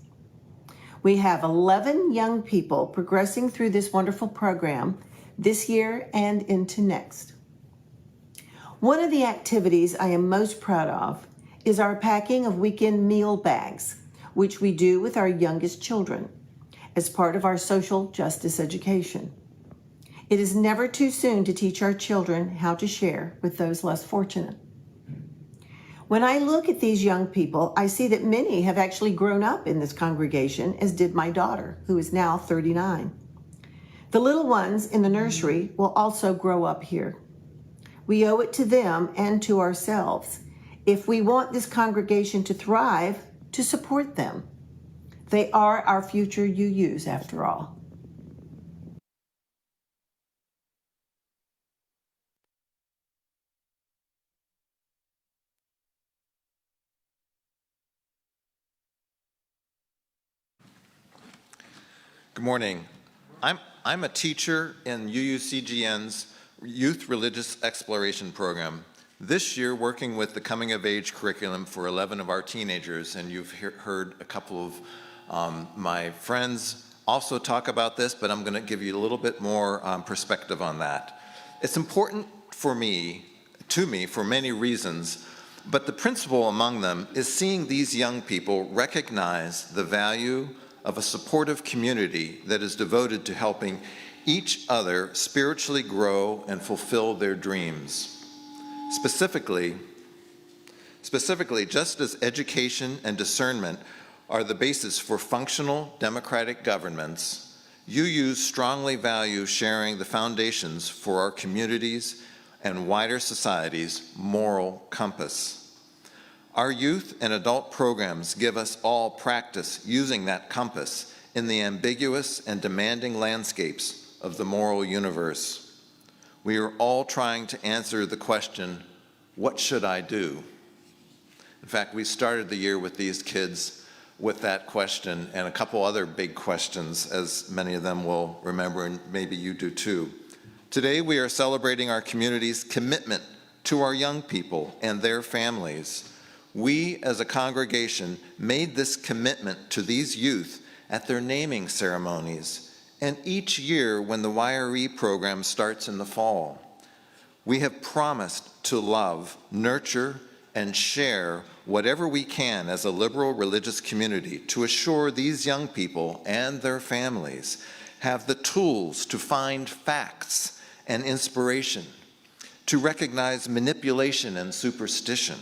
We have 11 young people progressing through this wonderful program this year and into next. One of the activities I am most proud of is our packing of weekend meal bags, which we do with our youngest children as part of our social justice education. It is never too soon to teach our children how to share with those less fortunate. When I look at these young people, I see that many have actually grown up in this congregation, as did my daughter, who is now 39. The little ones in the nursery will also grow up here. We owe it to them and to ourselves, if we want this congregation to thrive, to support them. They are our future UUs, after all. Good morning. I'm a teacher in UUCGN's Youth Religious Exploration Program. This year, working with the Coming of Age curriculum for 11 of our teenagers, and you've heard a couple of my friends also talk about this, but I'm going to give you a little bit more perspective on that. It's important to me, for many reasons, but the principal among them is seeing these young people recognize the value of a supportive community that is devoted to helping each other spiritually grow and fulfill their dreams. Specifically, just as education and discernment are the basis for functional democratic governments, UUs strongly value sharing the foundations for our communities and wider society's moral compass. Our youth and adult programs give us all practice using that compass in the ambiguous and demanding landscapes of the moral universe. We are all trying to answer the question, what should I do? In fact, we started the year with these kids with that question and a couple other big questions, as many of them will remember, and maybe you do too. Today, we are celebrating our community's commitment to our young people and their families. We, as a congregation, made this commitment to these youth at their naming ceremonies, and each year when the YRE program starts in the fall. We have promised to love, nurture, and share whatever we can as a liberal religious community to assure these young people and their families have the tools to find facts and inspiration, to recognize manipulation and superstition,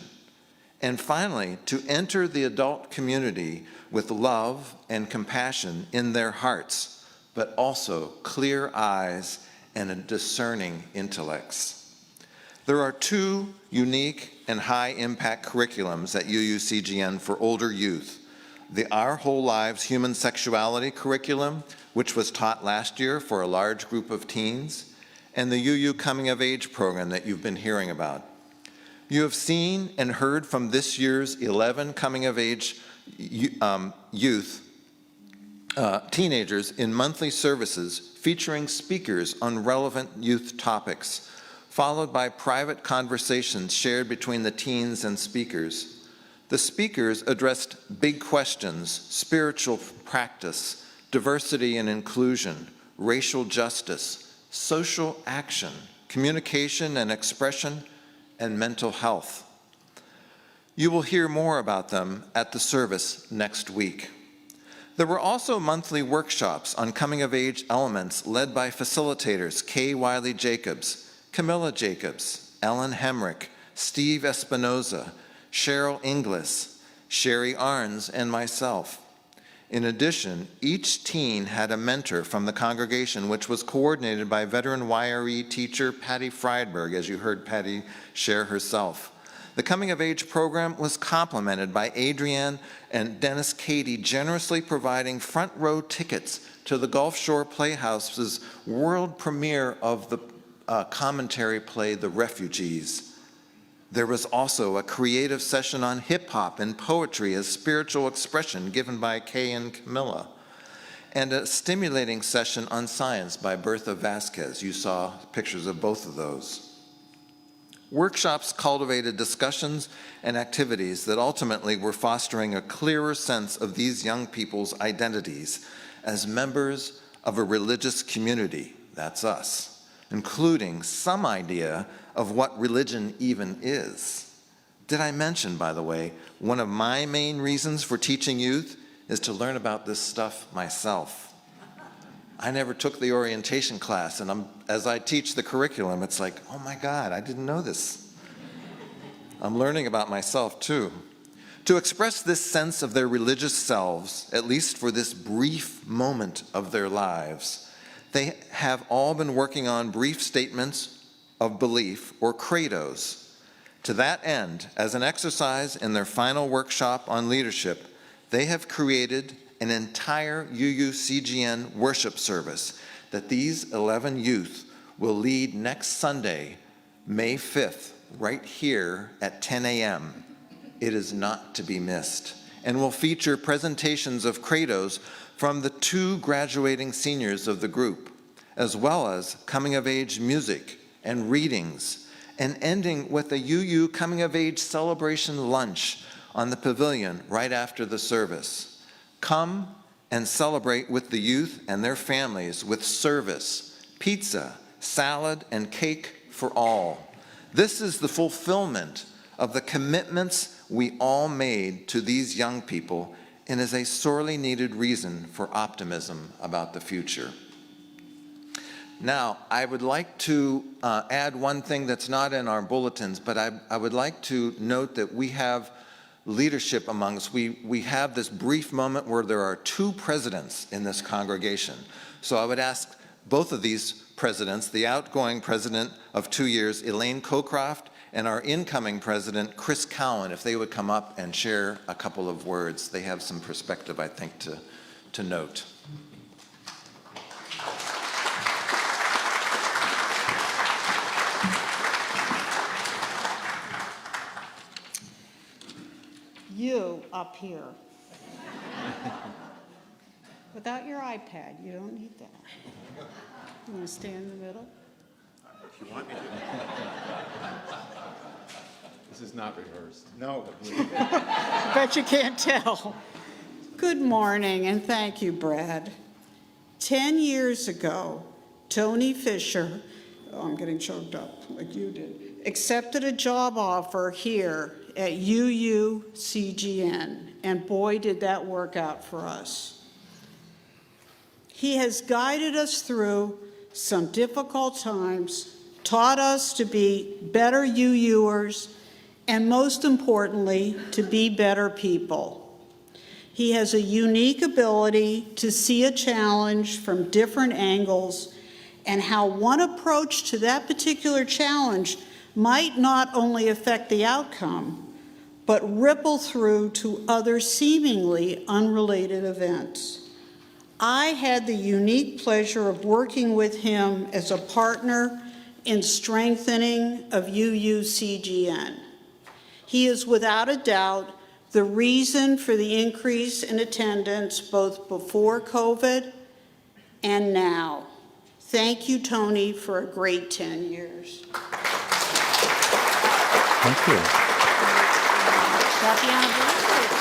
and finally, to enter the adult community with love and compassion in their hearts, but also clear eyes and discerning intellects. There are two unique and high-impact curriculums at UUCGN for older youth. The Our Whole Lives Human Sexuality curriculum, which was taught last year for a large group of teens, and the UU Coming of Age program that you've been hearing about. You have seen and heard from this year's 11 Coming of Age youth teenagers in monthly services featuring speakers on relevant youth topics, followed by private conversations shared between the teens and speakers. The speakers addressed big questions: spiritual practice, diversity and inclusion, racial justice, social action, communication and expression, and mental health. You will hear more about them at the service next week. There were also monthly workshops on coming-of-age elements led by facilitators Kay Wiley Jacobs, Camilla Jacobs, Ellen Hemrick, Steve Espinoza, Cheryl Inglis, Sherry Arns, and myself. In addition, each teen had a mentor from the congregation, which was coordinated by veteran YRE teacher Patty Friedberg, as you heard Patty share herself. The Coming of Age program was complemented by Adrienne and Dennis Cady generously providing front row tickets to the Gulf Shore Playhouse's world premiere of the commentary play, The Refugees. There was also a creative session on hip hop and poetry as spiritual expression given by Kay and Camilla. and a stimulating session on science by Bertha Vasquez. You saw pictures of both of those. Workshops cultivated discussions and activities that ultimately were fostering a clearer sense of these young people's identities as members of a religious community, that's us, including some idea of what religion even is. Did I mention, by the way, one of my main reasons for teaching youth is to learn about this stuff myself. I never took the orientation class, and as I teach the curriculum, it's like, oh my God, I didn't know this. I'm learning about myself too. To express this sense of their religious selves, at least for this brief moment of their lives, they have all been working on brief statements of belief, or credos. To that end, as an exercise in their final workshop on leadership, they have created an entire UUCGN worship service that these 11 youth will lead next Sunday, May 5th, right here at 10 a.m. It is not to be missed, and will feature presentations of credos from the 2 graduating seniors of the group, as well as coming-of-age music and readings, and ending with a UU coming-of-age celebration lunch on the pavilion right after the service. Come and celebrate with the youth and their families with service, pizza, salad, and cake for all. This is the fulfillment of the commitments we all made to these young people and is a sorely needed reason for optimism about the future. Now, I would like to add one thing that's not in our bulletins, but I would like to note that we have leadership among us. We have this brief moment where there are 2 presidents in this congregation. So I would ask both of these presidents, the outgoing president of 2 years, Elaine Cocroft, and our incoming president, Chris Cowan, if they would come up and share a couple of words. They have some perspective, I think, to note. You up here. Without your iPad, you don't need that. You want to stay in the middle? If you want me to. This is not rehearsed. No. I bet you can't tell. Good morning, and thank you, Brad. 10 years ago, Tony Fisher, I'm getting choked up like you did, accepted a job offer here at UUCGN, and boy, did that work out for us. He has guided us through some difficult times, taught us to be better UUers, and most importantly, to be better people. He has a unique ability to see a challenge from different angles and how one approach to that particular challenge might not only affect the outcome, but ripple through to other seemingly unrelated events. I had the unique pleasure of working with him as a partner in strengthening of UUCGN. He is without a doubt the reason for the increase in attendance both before COVID and now. Thank you, Tony, for a great 10 years. Thank you. Happy anniversary.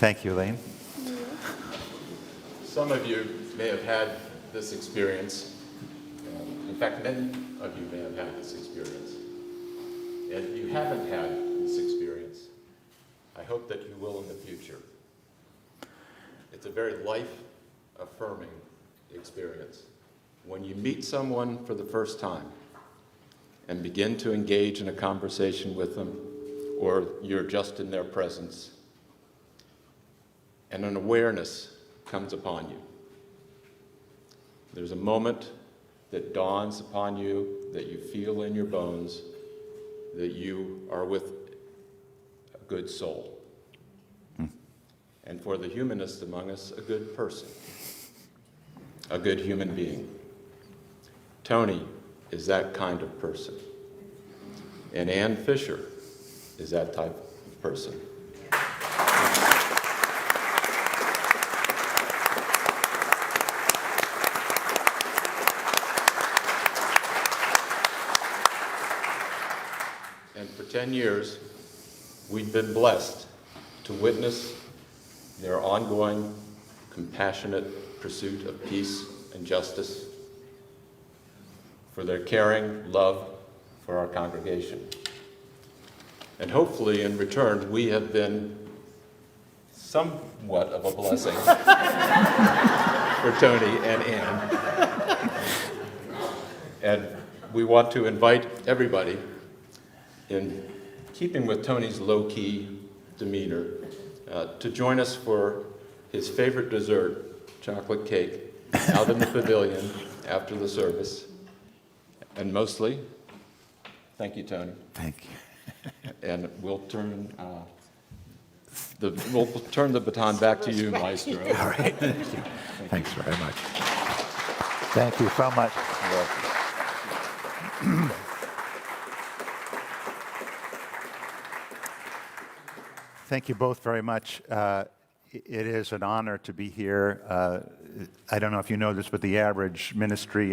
Thank you, Elaine. Some of you may have had this experience. In fact, many of you may have had this experience. And if you haven't had this experience, I hope that you will in the future. It's a very life-affirming experience. When you meet someone for the first time and begin to engage in a conversation with them, or you're just in their presence, and an awareness comes upon you. There's a moment that dawns upon you, that you feel in your bones, that you are with a good soul. And for the humanist among us, a good person, a good human being. Tony is that kind of person. And Ann Fisher is that type of person. And for 10 years, we've been blessed to witness their ongoing, compassionate pursuit of peace and justice, for their caring love for our congregation. And hopefully, in return, we have been somewhat of a blessing for Tony and Ann. And we want to invite everybody, in keeping with Tony's low-key demeanor, to join us for his favorite dessert, chocolate cake, out in the pavilion after the service. And mostly, thank you, Tony. Thank you. And we'll turn the baton back to you, Maestro. All right. Thank you. Thanks very much. Thank you so much. Thank you both very much. It is an honor to be here. I don't know if you know this, but the average ministry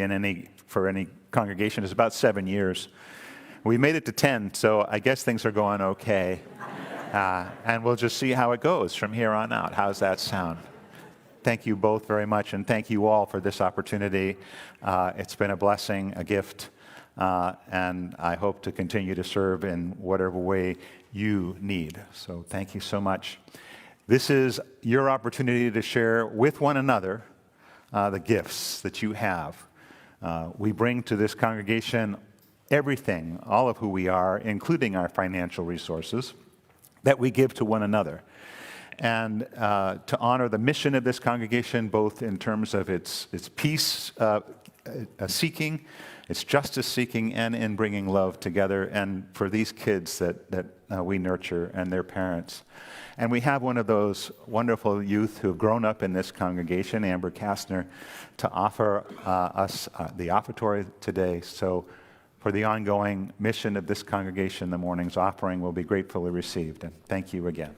for any congregation is about 7 years. We made it to 10, so I guess things are going okay. And we'll just see how it goes from here on out. How's that sound? Thank you both very much, and thank you all for this opportunity. It's been a blessing, a gift, and I hope to continue to serve in whatever way you need. So thank you so much. This is your opportunity to share with one another the gifts that you have. We bring to this congregation everything, all of who we are, including our financial resources, that we give to one another. And to honor the mission of this congregation, both in terms of its peace seeking, its justice seeking, and in bringing love together, and for these kids that we nurture and their parents. And we have one of those wonderful youth who have grown up in this congregation, Amber Kastner, to offer us the offertory today. So for the ongoing mission of this congregation, the morning's offering will be gratefully received. And thank you again.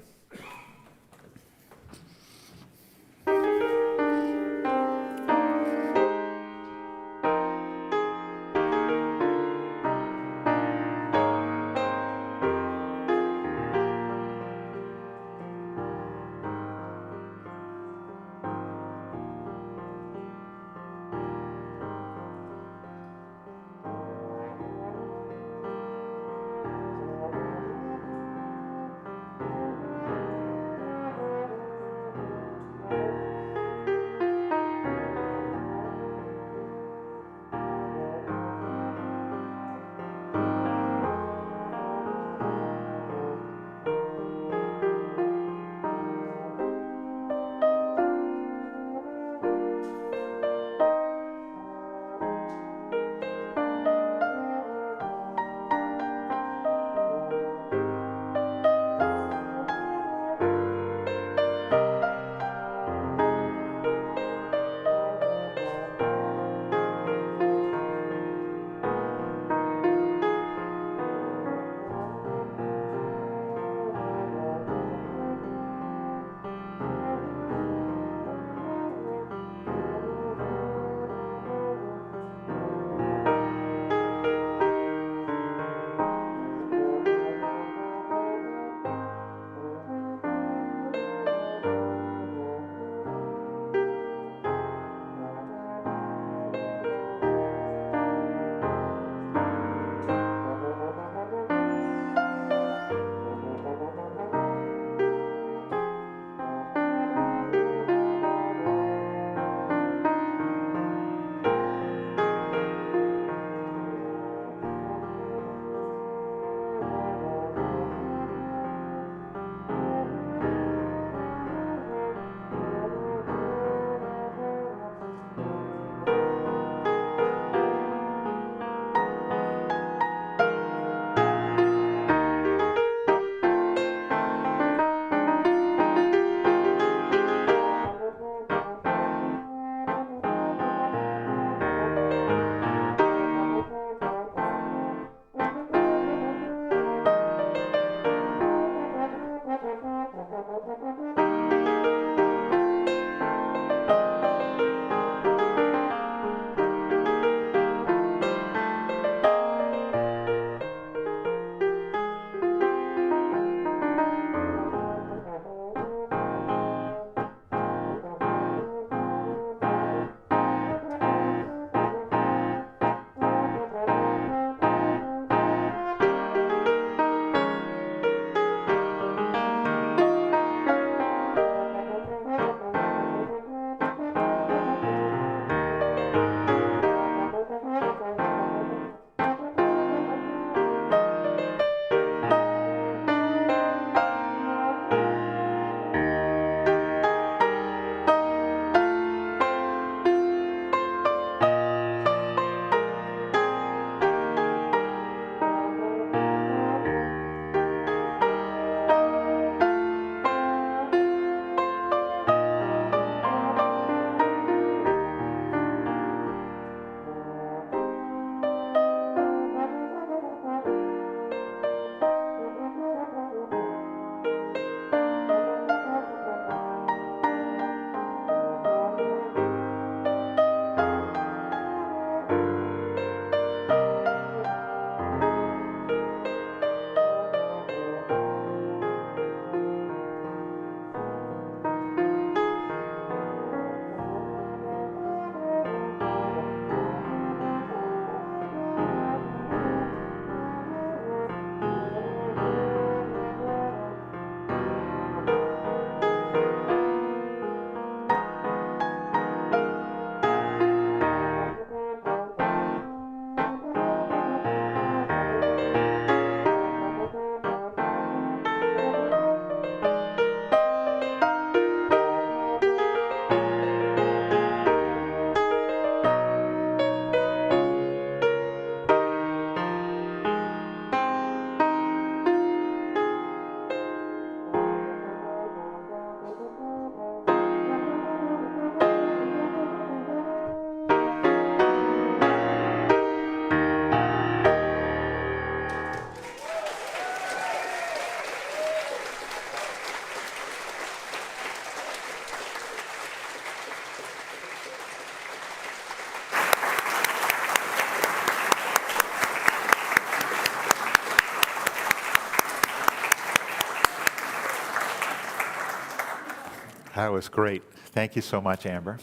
That was great. Thank you so much, Amber.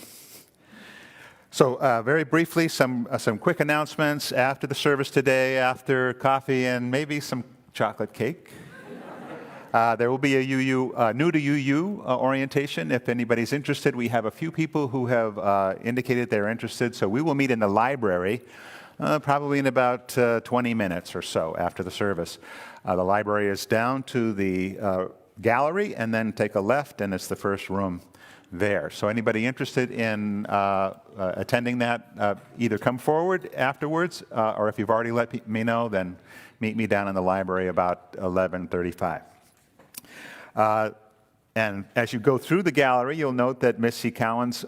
So very briefly, some quick announcements after the service today, after coffee and maybe some chocolate cake. There will be a new to UU orientation. If anybody's interested, we have a few people who have indicated they're interested. So we will meet in the library probably in about 20 minutes or so after the service. The library is down to the gallery, and then take a left, and it's the first room there. So anybody interested in attending that, either come forward afterwards, or if you've already let me know, then meet me down in the library about 11:35. And as you go through the gallery, you'll note that Missy Cowan's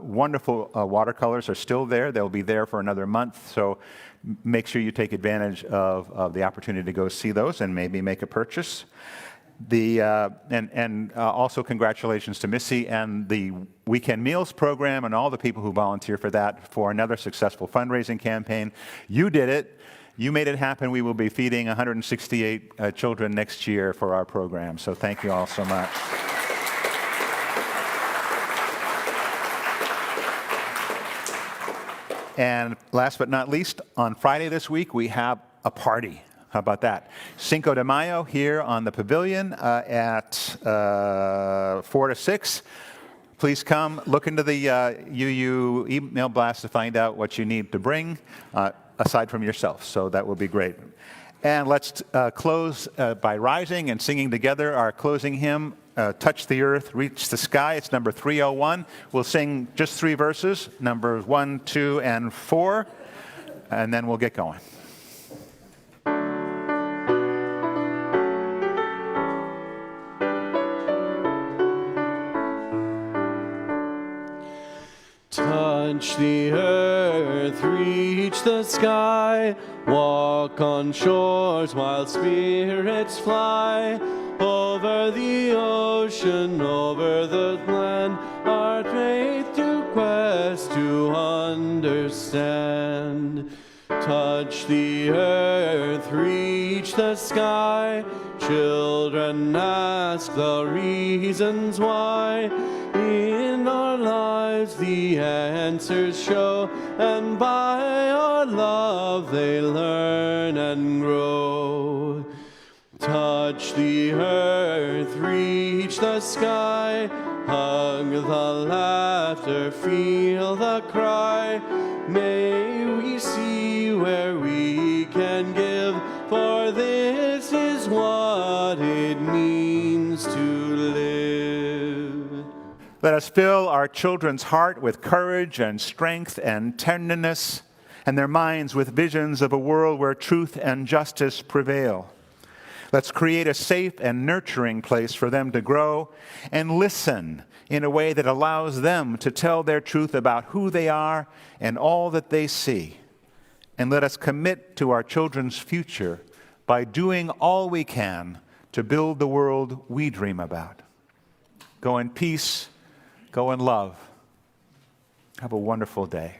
wonderful watercolors are still there. They'll be there for another month, so make sure you take advantage of the opportunity to go see those and maybe make a purchase. Also congratulations to Missy and the Weekend Meals program and all the people who volunteer for that for another successful fundraising campaign. You did it. You made it happen. We will be feeding 168 children next year for our program. So thank you all so much. And last but not least, on Friday this week, we have a party. How about that? Cinco de Mayo here on the pavilion at 4 to 6. Please come. Look into the UU email blast to find out what you need to bring, aside from yourself. So that will be great. And let's close by rising and singing together our closing hymn, Touch the Earth, Reach the Sky. It's number 301. We'll sing just 3 verses, numbers 1, 2, and 4, and then we'll get going. Touch the earth, reach the sky, walk on shores while spirits fly. Over the ocean, over the land, our faith to quest to understand. Touch the earth, reach the sky, children ask the reasons why. In our lives the answers show, and by our love they learn and grow. Touch the earth, reach the sky, hug the laughter, feel the cry. May we see where we can give, for this is what it means to live. Let us fill our children's heart with courage and strength and tenderness, and their minds with visions of a world where truth and justice prevail. Let's create a safe and nurturing place for them to grow and listen in a way that allows them to tell their truth about who they are and all that they see. And let us commit to our children's future by doing all we can to build the world we dream about. Go in peace. Go in love. Have a wonderful day.